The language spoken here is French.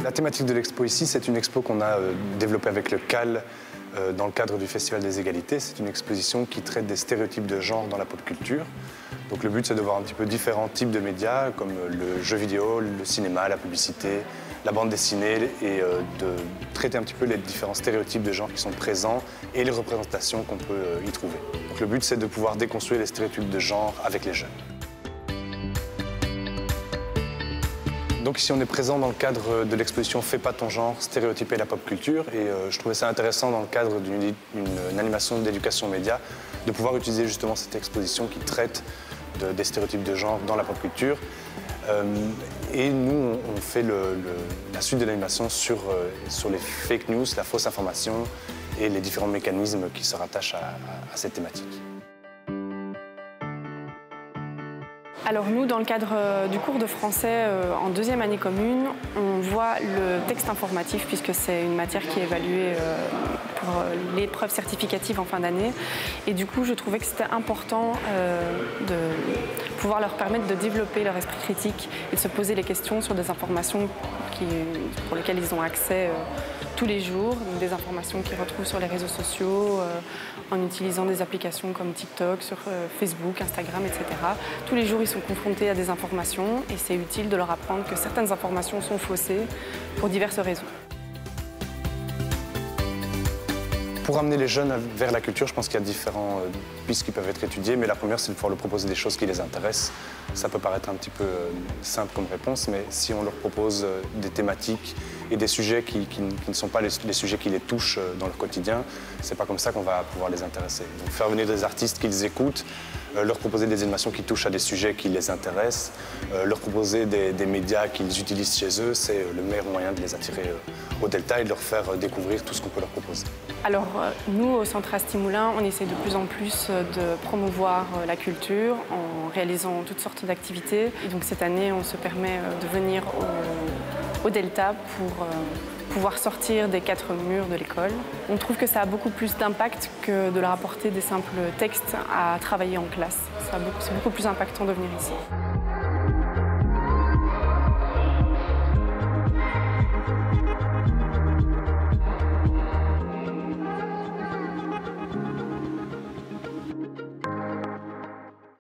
La thématique de l'expo ici, c'est une expo qu'on a développée avec le CAL dans le cadre du Festival des Égalités. C'est une exposition qui traite des stéréotypes de genre dans la pop culture. Donc le but, c'est de voir un petit peu différents types de médias, comme le jeu vidéo, le cinéma, la publicité, la bande dessinée, et de traiter un petit peu les différents stéréotypes de genre qui sont présents et les représentations qu'on peut y trouver. Donc le but, c'est de pouvoir déconstruire les stéréotypes de genre avec les jeunes. Donc ici, on est présent dans le cadre de l'exposition Fais pas ton genre, stéréotyper la pop culture. Et je trouvais ça intéressant dans le cadre d'une animation d'éducation média de pouvoir utiliser justement cette exposition qui traite des stéréotypes de genre dans la pop culture. Et nous, on fait la suite de l'animation sur les fake news, la fausse information et les différents mécanismes qui se rattachent à cette thématique. Alors nous, dans le cadre du cours de français en deuxième année commune, on voit le texte informatif puisque c'est une matière qui est évaluée pour l'épreuve certificative en fin d'année. Et du coup, je trouvais que c'était important de pouvoir leur permettre de développer leur esprit critique et de se poser les questions sur des informations pour lesquelles ils ont accès tous les jours, donc des informations qu'ils retrouvent sur les réseaux sociaux, en utilisant des applications comme TikTok, sur Facebook, Instagram, etc. Tous les jours, ils sont confrontés à des informations et c'est utile de leur apprendre que certaines informations sont faussées pour diverses raisons. Pour amener les jeunes vers la culture, je pense qu'il y a différentes pistes qui peuvent être étudiées, mais la première, c'est de pouvoir leur proposer des choses qui les intéressent. Ça peut paraître un petit peu simple comme réponse, mais si on leur propose des thématiques et des sujets qui ne sont pas les sujets qui les touchent dans leur quotidien, c'est pas comme ça qu'on va pouvoir les intéresser. Donc faire venir des artistes qu'ils écoutent, leur proposer des animations qui touchent à des sujets qui les intéressent, leur proposer des médias qu'ils utilisent chez eux, c'est le meilleur moyen de les attirer au Delta et de leur faire découvrir tout ce qu'on peut leur proposer. Alors nous, au Centre Asti Moulin, on essaie de plus en plus de promouvoir la culture en réalisant toutes sortes d'activités. Et donc cette année, on se permet de venir au Delta pour pouvoir sortir des 4 murs de l'école. On trouve que ça a beaucoup plus d'impact que de leur apporter des simples textes à travailler en classe. C'est beaucoup plus impactant de venir ici.